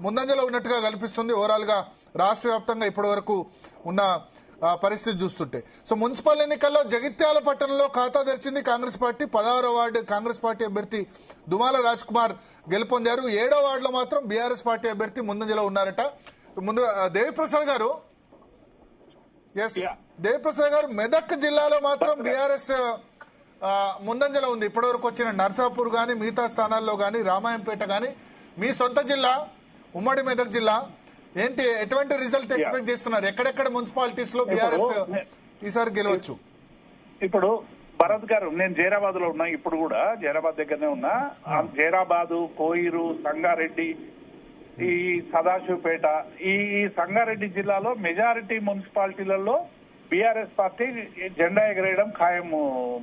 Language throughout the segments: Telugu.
ముందంజలో ఉన్నట్టుగా కనిపిస్తుంది. ఓవరాల్ గా రాష్ట్ర వ్యాప్తంగా ఇప్పటి వరకు ఉన్న పరిస్థితి చూస్తుంటే. సో మున్సిపల్ ఎన్నికల్లో జగిత్యాల పట్టణంలో ఖాతా తెరిచింది కాంగ్రెస్ పార్టీ. 16వ వార్డు కాంగ్రెస్ పార్టీ అభ్యర్థి దుమాల రాజ్ కుమార్ గెలుపొందారు. 7వ వార్డులో మాత్రం బీఆర్ఎస్ పార్టీ అభ్యర్థి ముందంజలో ఉన్నారట. ముందు దేవిప్రసాద్ గారు, దేవిప్రసాద్ గారు, మెదక్ జిల్లాలో మాత్రం బీఆర్ఎస్ ముందంజలో ఉంది. ఇప్పటివరకు వచ్చిన నర్సాపూర్ కానీ మిగతా స్థానాల్లో కానీ రామాయంపేట కానీ మీ సొంత జిల్లా ఉమ్మడి మెదక్ జిల్లా ఏంటి, ఎటువంటి రిజల్ట్ ఎక్స్పెక్ట్ చేస్తున్నారు? ఎక్కడెక్కడ మున్సిపాలిటీస్ లో బీఆర్ఎస్ ఈసారి గెలవచ్చు? ఇప్పుడు భరత్ గారు, నేను జైరాబాద్ లో ఉన్నా, ఇప్పుడు కూడా జైరాబాద్ దగ్గరనే ఉన్నా. జైరాబాదు, కోయిరు, సంగారెడ్డి, ఈ సదాశివపేట, ఈ సంగారెడ్డి జిల్లాలో మెజారిటీ మున్సిపాలిటీలలో బీఆర్ఎస్ పార్టీ జెండా ఎగరేయడం ఖాయం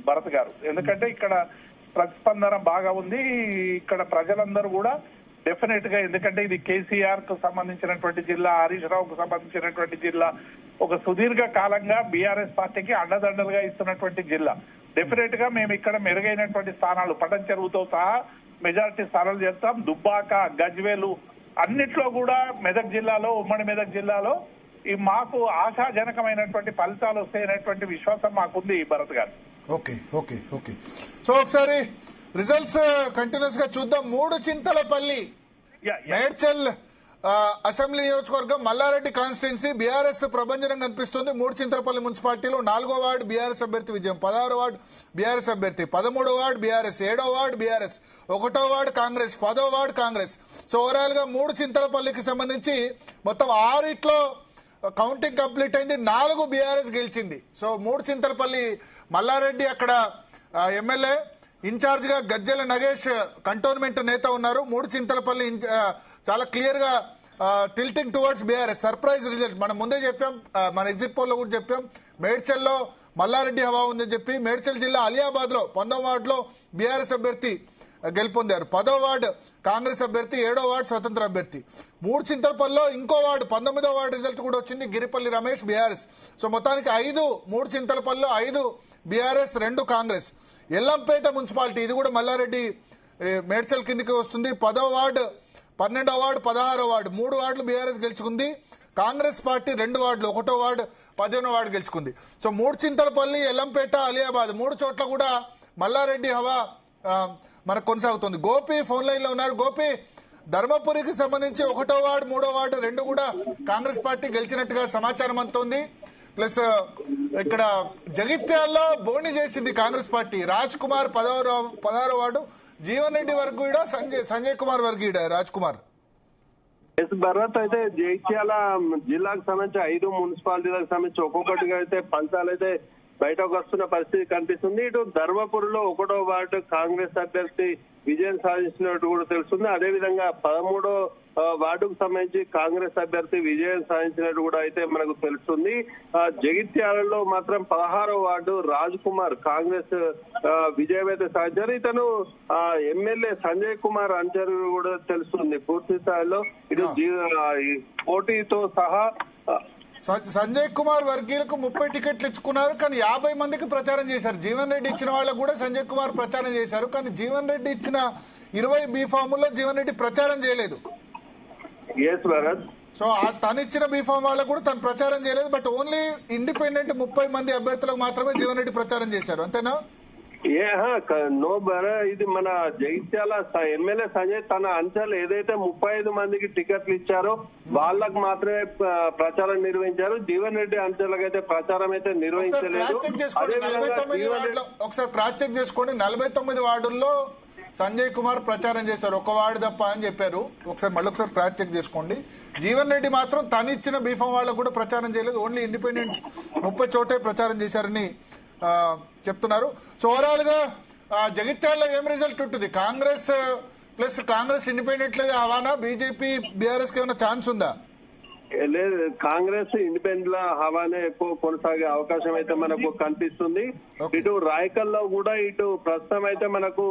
భరత్ గారు. ఎందుకంటే ఇక్కడ ప్రతిస్పందన బాగా ఉంది. ఇక్కడ ప్రజలందరూ కూడా డెఫినెట్ గా, ఎందుకంటే ఇది కేసీఆర్ కు సంబంధించినటువంటి జిల్లా, హరీష్ రావుకు సంబంధించినటువంటి జిల్లా, ఒక సుదీర్ఘ కాలంగా బీఆర్ఎస్ పార్టీకి అండదండలుగా ఇస్తున్నటువంటి జిల్లా. డెఫినెట్ గా మేము ఇక్కడ మెరుగైనటువంటి స్థానాలు పటం చెరువుతో సహా మెజారిటీ స్థానాలు చేస్తాం. దుబ్బాక, గజ్వేలు అన్నిట్లో కూడా మెదక్ జిల్లాలో, ఉమ్మడి మెదక్ జిల్లాలో ఈ మాకు ఆశాజనకమైనటువంటి ఫలితాలు వస్తాయనేటువంటి విశ్వాసం మాకుంది భరత్ గారు. ఓకే ఓకే ఓకే సో ఒకసారి రిజల్ట్స్ కంటిన్యూస్ గా చూద్దాం. 3 చింతలపల్లి మేడ్చల్ అసెంబ్లీ నియోజకవర్గం మల్లారెడ్డి కాన్స్టిట్యున్సీ బీఆర్ఎస్ ప్రభంజనం కనిపిస్తుంది. 3 చింతలపల్లి మున్సిపాలిటీలో 4వ వార్డు బీఆర్ఎస్ అభ్యర్థి విజయం, 16వ వార్డు బీఆర్ఎస్ అభ్యర్థి, 13వ వార్డు బీఆర్ఎస్, 7వ వార్డు బీఆర్ఎస్, 1వ వార్డు కాంగ్రెస్, 10వ వార్డు కాంగ్రెస్. సో ఓవరాల్ గా 3 చింతలపల్లికి సంబంధించి మొత్తం 6 కౌంటింగ్ కంప్లీట్ అయింది. 4 బీఆర్ఎస్ గెలిచింది. సో 3 చింతలపల్లి మల్లారెడ్డి అక్కడ ఎమ్మెల్యే, ఇన్ఛార్జ్ గా గజ్జెల నగేష్ కంటోన్మెంట్ నేత ఉన్నారు. 3 చింతలపల్లి చాలా క్లియర్ గా tilting towards BRS. Surprise result మనం ముందే చెప్పాం, మన ఎగ్జిట్ పోల్ లో కూడా చెప్పాం. మేడ్చల్లో మల్లారెడ్డి హవా ఉందని చెప్పి. మేడ్చల్ జిల్లా అలియాబాద్ లో 19వ వార్డులో బీఆర్ఎస్ అభ్యర్థి గెలుపొందారు. 10వ వార్డు కాంగ్రెస్ అభ్యర్థి, 7వ వార్డు స్వతంత్ర అభ్యర్థి. 3 చింతలపల్లిలో ఇంకో వార్డు 19వ వార్డు రిజల్ట్ కూడా వచ్చింది, గిరిపల్లి రమేష్ బీఆర్ఎస్. సో మొత్తానికి 3 చింతలపల్లిలో 5 బీఆర్ఎస్, 2 కాంగ్రెస్. ఎల్లంపేట మున్సిపాలిటీ, ఇది కూడా మల్లారెడ్డి మేడ్చల్ కిందికి వస్తుంది. 10వ వార్డు, 12వ వార్డు, 16వ వార్డు 3 వార్డులు బీఆర్ఎస్ గెలుచుకుంది. కాంగ్రెస్ పార్టీ 2 వార్డులు, 1వ వార్డు, 15వ వార్డు గెలుచుకుంది. సో 3 చింతలపల్లి, ఎల్లంపేట, అలియాబాద్ 3 చోట్ల కూడా మల్లారెడ్డి హవా మనకు కొనసాగుతుంది. గోపి ఫోన్ లైన్ లో ఉన్నారు. గోపి, ధర్మపురికి సంబంధించి 1వ వార్డు, 3వ వార్డు 2 కూడా కాంగ్రెస్ పార్టీ గెలిచినట్టుగా సమాచారం అందుతోంది. ప్లస్ ఇక్కడ జగిత్యాల్లో బోని చేసింది కాంగ్రెస్ పార్టీ. రాజ్ కుమార్ 16వ వార్డు, జీవన్ రెడ్డి వర్గీయుడ, సంజయ్ కుమార్ వర్గీయుడ రాజ్ కుమార్. భరత్, అయితే జగిత్యాల జిల్లాకు సంబంధించి 5 మున్సిపాలిటీలకు సంబంధించి ఒక్కొక్కటిగా అయితే ఫలితాలు అయితే బయటకు వస్తున్న పరిస్థితి కనిపిస్తుంది. ఇటు ధర్మపురిలో 1వ వార్డు కాంగ్రెస్ అభ్యర్థి విజయం సాధించినట్టు కూడా తెలుస్తుంది. అదేవిధంగా 13వ వార్డుకు సంబంధించి కాంగ్రెస్ అభ్యర్థి విజయం సాధించినట్టు కూడా అయితే మనకు తెలుస్తుంది. జగిత్యాలలో మాత్రం 16వ వార్డు రాజ్ కుమార్ కాంగ్రెస్ విజయం అయితే సాధించారు. ఇతను ఎమ్మెల్యే సంజయ్ కుమార్ అంచరు కూడా తెలుస్తుంది. పూర్తి స్థాయిలో ఇటు పోటీతో సహా సంజయ్ కుమార్ వర్గీయులకు 30 టికెట్లు ఇచ్చుకున్నారు, కానీ 50 మందికి ప్రచారం చేశారు. జీవన్ రెడ్డి ఇచ్చిన వాళ్ళకు కూడా సంజయ్ కుమార్ ప్రచారం చేశారు, కానీ జీవన్ రెడ్డి ఇచ్చిన 20 బీఫాముల్లో జీవన్ రెడ్డి ప్రచారం చేయలేదు. సో తను ఇచ్చిన బీఫామ్ వాళ్ళకు కూడా తను ప్రచారం చేయలేదు. బట్ ఓన్లీ ఇండిపెండెంట్ 30 మంది అభ్యర్థులకు మాత్రమే జీవన్ రెడ్డి ప్రచారం చేశారు, అంతేనా? నో బర, ఇది మన జగిత్యాల ఎమ్మెల్యే సంజయ్ తన అంచెలు ఏదైతే 35 మందికి టికెట్లు ఇచ్చారో వాళ్ళకు మాత్రమే ప్రచారం నిర్వహించారు. జీవన్ రెడ్డి అంచెలకు అయితే ప్రచారం అయితే నిర్వహించలేదు. ఒకసారి క్రాస్ చెక్ చేసుకోండి. 49 వార్డుల్లో సంజయ్ కుమార్ ప్రచారం చేశారు, 1 వార్డు తప్ప అని చెప్పారు. మళ్ళీ ఒకసారి క్రాస్ చెక్ చేసుకోండి. జీవన్ రెడ్డి మాత్రం తను ఇచ్చిన బీఫామ్ వాళ్ళకు కూడా ప్రచారం చేయలేదు, ఓన్లీ ఇండిపెండెంట్స్ 30 చోటే ప్రచారం చేశారని చెప్తున్నారు. సో ఓవరాల్ గా జగిత్యాలలో ఏం రిజల్ట్ ఉంటుంది? కాంగ్రెస్ ప్లస్ కాంగ్రెస్ ఇండిపెండెంట్ లేదా హవానా? బీజేపీ బీఆర్ఎస్ కి ఏమైనా ఛాన్స్ ఉందా? లేదు, కాంగ్రెస్ ఇండిపెండెంట్ లా హవానే ఎక్కువ కొనసాగే అవకాశం అయితే మనకు కనిపిస్తుంది. ఇటు రాయకల్లో కూడా ఇటు ప్రస్తుతం అయితే మనకు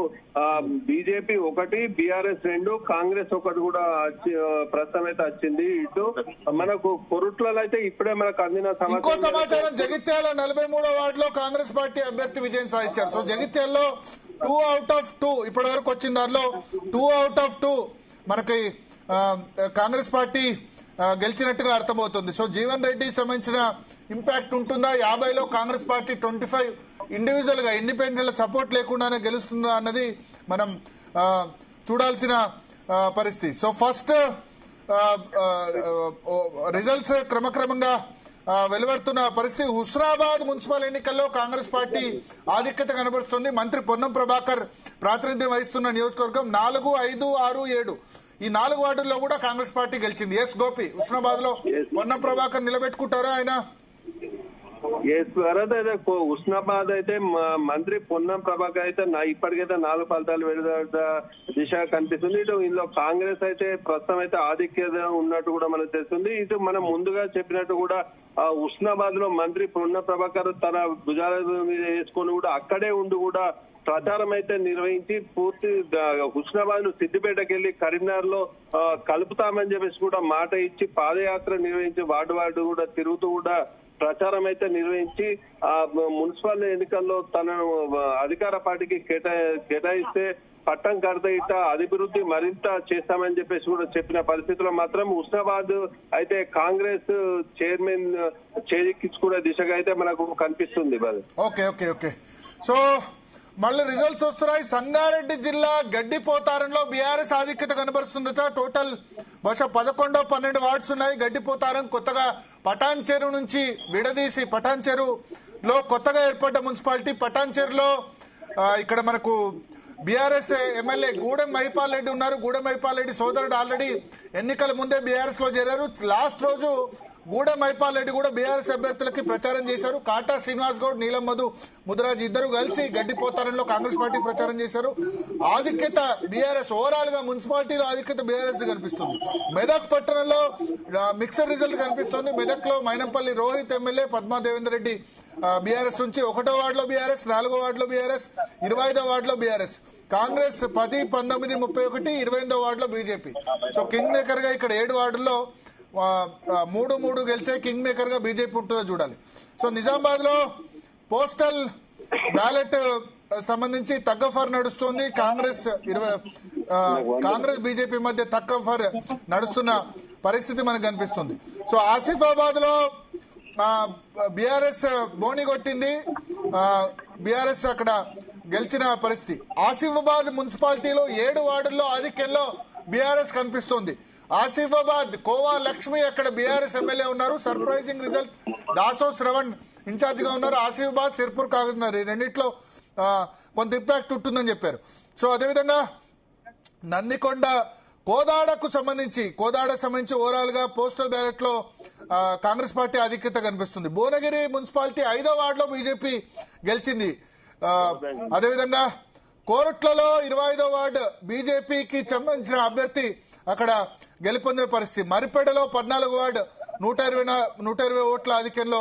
బీజేపీ 1, బీఆర్ఎస్ 2, కాంగ్రెస్ 1 కూడా ప్రస్తుతం అయితే వచ్చింది. ఇటు మనకు కొరుట్లలో అయితే ఇప్పుడే మనకు అందిన సమాచారం జగిత్యాల 43వ వార్డులో కాంగ్రెస్ పార్టీ అభ్యర్థి విజయం సాధించారు. సో జగిత్యాల్లో 2 out of 2 ఇప్పటి వరకు వచ్చిన దానిలో 2 out of 2 మనకి కాంగ్రెస్ పార్టీ గెలిచినట్టుగా అర్థమవుతుంది. సో జీవన్ రెడ్డి సంబంధించిన ఇంపాక్ట్ ఉంటుందా? 50లో కాంగ్రెస్ పార్టీ 25 ఇండివిజువల్ గా ఇండిపెండెంట్ సపోర్ట్ లేకుండానే గెలుస్తుందా అన్నది మనం చూడాల్సిన పరిస్థితి. సో ఫస్ట్ రిజల్ట్స్ క్రమక్రమంగా వెలువడుతున్న పరిస్థితి. హుస్నాబాద్ మున్సిపల్ ఎన్నికల్లో కాంగ్రెస్ పార్టీ ఆధిక్యత కనబరుస్తుంది. మంత్రి పొన్నం ప్రభాకర్ ప్రాతినిధ్యం వహిస్తున్న నియోజకవర్గం 4, 5, 6, 7 ఈ 4 వార్డుల్లో కూడా కాంగ్రెస్ పార్టీ గెలిచింది. ఎస్ గోపి, హుస్నాబాద్ లో పొన్నం ప్రభాకర్ నిలబెట్టుకుంటారా ఆయన? భరత్ అయితే హుస్నాబాద్ అయితే మంత్రి పొన్నం ప్రభాకర్ అయితే ఇప్పటికైతే 4 ఫలితాలు విడుదల దిశ కనిపిస్తుంది. ఇటు ఇందులో కాంగ్రెస్ అయితే ప్రస్తుతం అయితే ఆధిక్యత ఉన్నట్టు కూడా మనకు తెలుస్తుంది. ఇటు మనం ముందుగా చెప్పినట్టు కూడా హుస్నాబాద్ లో మంత్రి పొన్నం ప్రభాకర్ తన భుజాల మీద వేసుకొని కూడా అక్కడే ఉండి కూడా ప్రచారం అయితే నిర్వహించి పూర్తి హుస్నాబాద్ ను సిద్దిపేటకి వెళ్లి కరీంనగర్ లో కలుపుతామని చెప్పేసి కూడా మాట ఇచ్చి పాదయాత్ర నిర్వహించి వార్డు కూడా తిరుగుతూ కూడా ప్రచారం అయితే నిర్వహించి ఆ మున్సిపల్ ఎన్నికల్లో తన అధికార పార్టీకి కేటాయిస్తే పట్టం కడితే ఇట అభివృద్ధి మరింత చేస్తామని చెప్పేసి కూడా చెప్పిన పరిస్థితుల్లో మాత్రం హుస్నాబాద్ అయితే కాంగ్రెస్ చైర్మన్ చేజిక్కించుకునే దిశగా అయితే మనకు కనిపిస్తుంది. ఓకే ఓకే ఓకే సో మళ్ళీ రిజల్ట్స్ వస్తున్నాయి. సంగారెడ్డి జిల్లా గడ్డిపోతారంలో బీఆర్ఎస్ ఆధిక్యత కనబరుస్తుందట. టోటల్ బహుశా 11, 12 వార్డ్స్ ఉన్నాయి. గడ్డిపోతారం కొత్తగా పటాన్ చెరువు నుంచి విడదీసి పటాన్ చెరువులో కొత్తగా ఏర్పడ్డ మున్సిపాలిటీ. పటాన్ చెరువులో ఇక్కడ మనకు బీఆర్ఎస్ ఎమ్మెల్యే గూడెం మహిపాల్ రెడ్డి ఉన్నారు. గూడెం మహిపాల్ రెడ్డి సోదరుడు ఆల్రెడీ ఎన్నికల ముందే బీఆర్ఎస్ లో చేరారు. లాస్ట్ రోజు గూడెం మహిపాల్ రెడ్డి కూడా బీఆర్ఎస్ అభ్యర్థులకి ప్రచారం చేశారు. కాటా శ్రీనివాస్ గౌడ్, నీలం మధు ముదిరాజ్ ఇద్దరు కలిసి గడ్డిపోతారంలో కాంగ్రెస్ పార్టీ ప్రచారం చేశారు. ఆధిక్యత బీఆర్ఎస్ ఓవరాల్ గా మున్సిపాలిటీలో ఆధిక్యత బీఆర్ఎస్ కనిపిస్తుంది. మెదక్ పట్టణంలో మిక్సర్ రిజల్ట్ కనిపిస్తుంది. మెదక్ లో మైనంపల్లి రోహిత్ ఎమ్మెల్యే, పద్మా దేవేందర్ రెడ్డి బీఆర్ఎస్ నుంచి 1వ వార్డులో బీఆర్ఎస్, 4వ వార్డులో బీఆర్ఎస్, 25వ వార్డులో బీఆర్ఎస్. కాంగ్రెస్ 10, 19, 31, 28వ వార్డులో బీజేపీ. సో కింగ్ మేకర్ గా ఇక్కడ 7 వార్డుల్లో 3 గెలిచే కింగ్ మేకర్ గా బీజేపీ ఉంటుందో చూడాలి. సో నిజామాబాద్ లో పోస్టల్ బ్యాలెట్ సంబంధించి తగ్గఫర్ నడుస్తుంది. కాంగ్రెస్ బీజేపీ మధ్య తగ్గఫర్ నడుస్తున్న పరిస్థితి మనకు కనిపిస్తుంది. సో ఆసిఫాబాద్ లో బీఆర్ఎస్ బోని కొట్టింది. బీఆర్ఎస్ అక్కడ గెలిచిన పరిస్థితి. ఆసిఫాబాద్ మున్సిపాలిటీలో 7 వార్డుల్లో ఆధిక్యంలో బీఆర్ఎస్ కనిపిస్తోంది. ఆసిఫాబాద్ కోవా లక్ష్మి అక్కడ బీఆర్ఎస్ ఎమ్మెల్యే ఉన్నారు. Surprising result. Daso Shravan in charge గా ఉన్నారు. ఆసిఫాబాద్, సిర్పూర్, కాగజ్నగర్ రెండిట్లో కొంత ఇంపాక్ట్ ఉంటుందని చెప్పారు. సో అదేవిధంగా నందికొండ, కోదాడకు సంబంధించి ఓవరాల్ గా పోస్టల్ బ్యాలెట్ లో కాంగ్రెస్ పార్టీ ఆధిక్యత కనిపిస్తుంది. భువనగిరి మున్సిపాలిటీ 5వ వార్డులో బీజేపీ గెలిచింది. అదేవిధంగా కోరుట్లలో 25వ వార్డు బీజేపీకి సంబంధించిన అభ్యర్థి అక్కడ గెలుపొందిన పరిస్థితి. మరిపేడలో 14వ వార్డు 120 ఓట్ల ఆధిక్యంలో